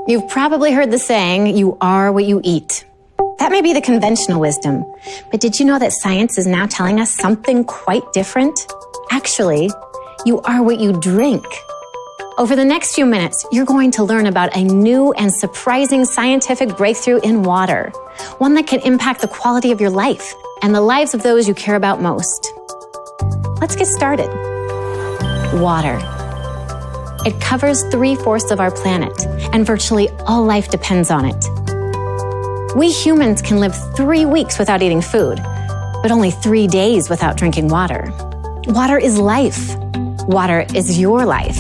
You've probably heard the saying, you are what you eat. That may be the conventional wisdom, but did you know that science is now telling us something quite different? Actually, you are what you drink. Over the next few minutes, you're going to learn about a new and surprising scientific breakthrough in water, one that can impact the quality of your life and the lives of those you care about most. Let's get started. Water. It covers 3/4 of our planet, and virtually all life depends on it. We humans can live 3 weeks without eating food, but only 3 days without drinking water. Water is life. Water is your life.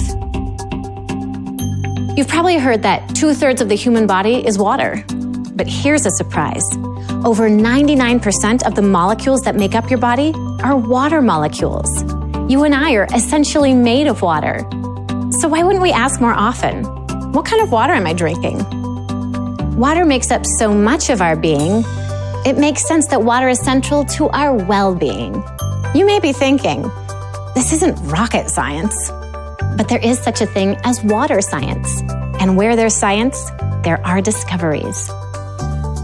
You've probably heard that 2/3 of the human body is water. But here's a surprise. Over 99% of the molecules that make up your body are water molecules. You and I are essentially made of water. So why wouldn't we ask more often, what kind of water am I drinking? Water makes up so much of our being, it makes sense that water is central to our well-being. You may be thinking, this isn't rocket science. But there is such a thing as water science. And where there's science, there are discoveries.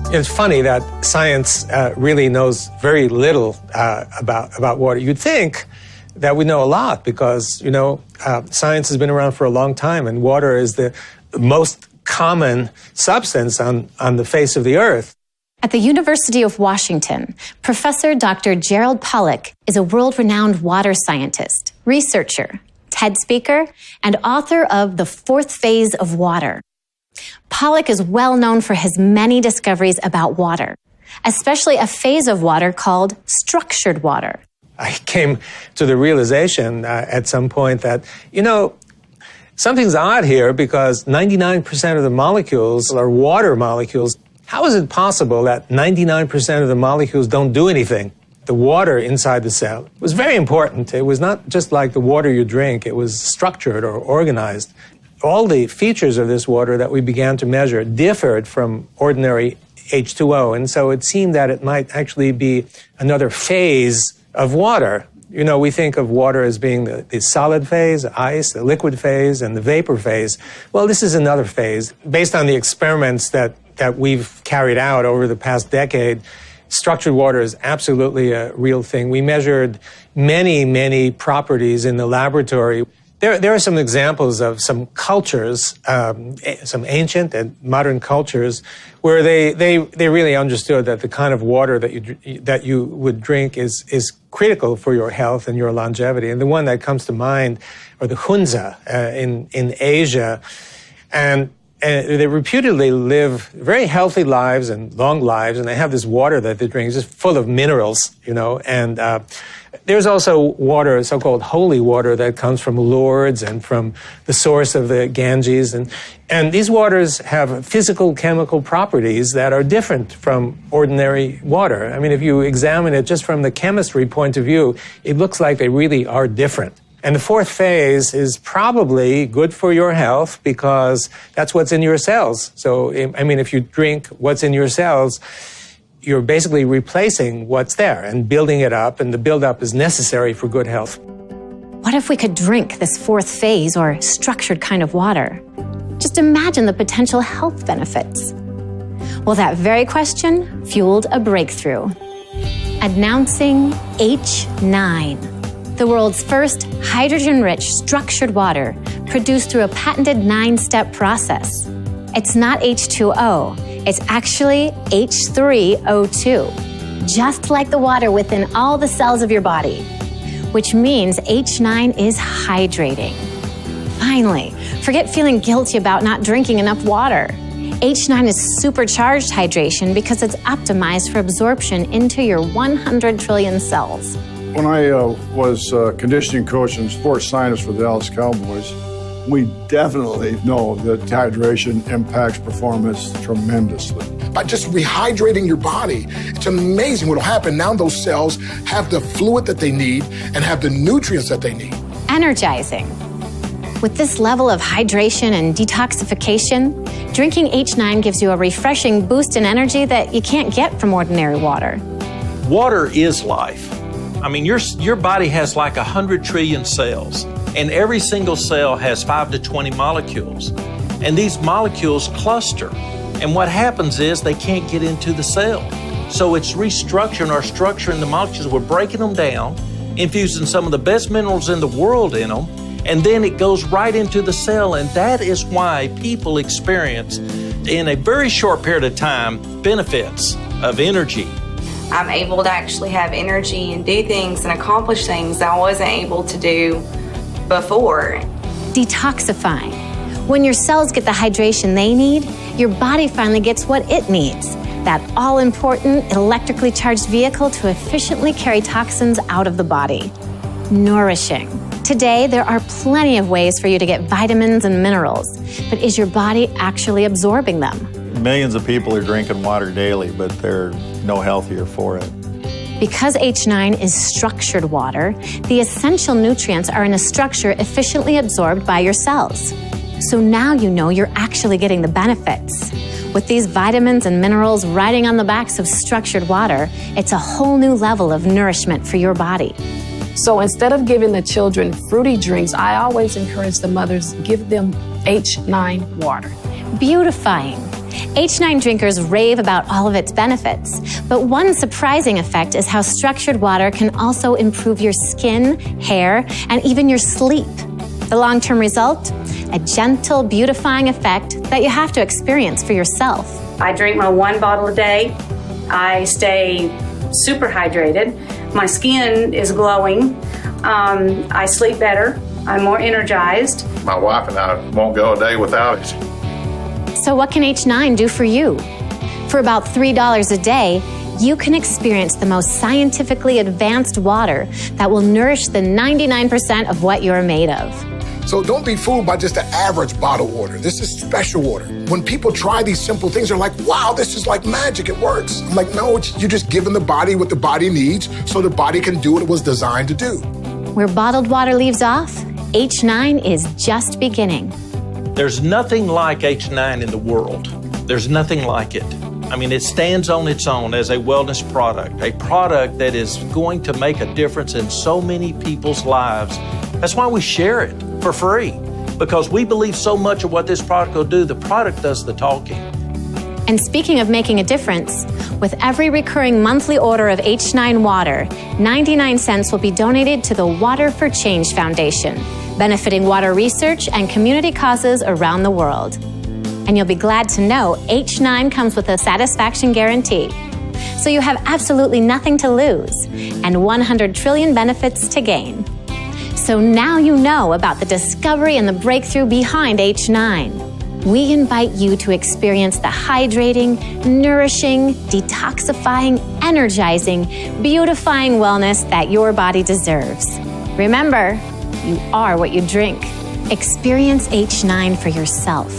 It's funny that science really knows very little about water. You'd think that we know a lot because, science has been around for a long time, and water is the most common substance on the face of the earth. At the University of Washington, Professor Dr. Gerald Pollock is a world-renowned water scientist, researcher, TED speaker, and author of The Fourth Phase of Water. Pollock is well known for his many discoveries about water, especially a phase of water called structured water. I came to the realization at some point that, something's odd here because 99% of the molecules are water molecules. How is it possible that 99% of the molecules don't do anything? The water inside the cell was very important. It was not just like the water you drink. It was structured or organized. All the features of this water that we began to measure differed from ordinary H2O. And so it seemed that it might actually be another phase of water. We think of water as being the solid phase, ice, the liquid phase, and the vapor phase. Well, this is another phase. Based on the experiments that we've carried out over the past decade, structured water is absolutely a real thing. We measured many, many properties in the laboratory. There are some examples of some cultures, some ancient and modern cultures, where they really understood that the kind of water that you would drink is critical for your health and your longevity. And the one that comes to mind are the Hunza in Asia, and they reputedly live very healthy lives and long lives, and they have this water that they drink, just full of minerals, and there's also water, so-called holy water, that comes from Lourdes and from the source of the Ganges, and these waters have physical chemical properties that are different from ordinary water. I mean, if you examine it just from the chemistry point of view, it looks like they really are different. And the fourth phase is probably good for your health because that's what's in your cells. So, if you drink what's in your cells, you're basically replacing what's there and building it up, and the build-up is necessary for good health. What if we could drink this fourth phase or structured kind of water? Just imagine the potential health benefits. Well, that very question fueled a breakthrough. Announcing H9. The world's first hydrogen-rich structured water produced through a patented 9-step process. It's not H2O, it's actually H3O2, just like the water within all the cells of your body, which means H9 is hydrating. Finally, forget feeling guilty about not drinking enough water. H9 is supercharged hydration because it's optimized for absorption into your 100 trillion cells. When I was conditioning coach and sports scientist for the Dallas Cowboys, we definitely know that hydration impacts performance tremendously. By just rehydrating your body, it's amazing what will happen. Now those cells have the fluid that they need and have the nutrients that they need. Energizing. With this level of hydration and detoxification, drinking H9 gives you a refreshing boost in energy that you can't get from ordinary water. Water is life. I mean, your body has like 100 trillion cells, and every single cell has 5 to 20 molecules. and these molecules cluster. And what happens is they can't get into the cell. So it's restructuring or structuring the molecules. We're breaking them down, infusing some of the best minerals in the world in them, and then it goes right into the cell. And that is why people experience, in a very short period of time, benefits of energy. I'm able to actually have energy and do things and accomplish things that I wasn't able to do before. Detoxifying. When your cells get the hydration they need, your body finally gets what it needs. That all-important electrically charged vehicle to efficiently carry toxins out of the body. Nourishing. Today, there are plenty of ways for you to get vitamins and minerals, but is your body actually absorbing them? Millions of people are drinking water daily, but they're no healthier for it. Because H9 is structured water, the essential nutrients are in a structure efficiently absorbed by your cells. So now you know you're actually getting the benefits. With these vitamins and minerals riding on the backs of structured water, it's a whole new level of nourishment for your body. So instead of giving the children fruity drinks, I always encourage the mothers, give them H9 water. Beautifying. H9 drinkers rave about all of its benefits, but one surprising effect is how structured water can also improve your skin, hair, and even your sleep. The long-term result? A gentle, beautifying effect that you have to experience for yourself. I drink my 1 bottle a day. I stay super hydrated. My skin is glowing. I sleep better. I'm more energized. My wife and I won't go a day without it. So what can H9 do for you? For about $3 a day, you can experience the most scientifically advanced water that will nourish the 99% of what you're made of. So don't be fooled by just the average bottled water. This is special water. When people try these simple things, they're like, wow, this is like magic, it works. I'm like, no, you're just giving the body what the body needs so the body can do what it was designed to do. Where bottled water leaves off, H9 is just beginning. There's nothing like H9 in the world. There's nothing like it. I mean, it stands on its own as a wellness product, a product that is going to make a difference in so many people's lives. That's why we share it for free, because we believe so much of what this product will do. The product does the talking. And speaking of making a difference, with every recurring monthly order of H9 water, 99 cents will be donated to the Water for Change Foundation, benefiting water research and community causes around the world. And you'll be glad to know H9 comes with a satisfaction guarantee. So you have absolutely nothing to lose and 100 trillion benefits to gain. So now you know about the discovery and the breakthrough behind H9. We invite you to experience the hydrating, nourishing, detoxifying, energizing, beautifying wellness that your body deserves. Remember, you are what you drink. Experience H9 for yourself.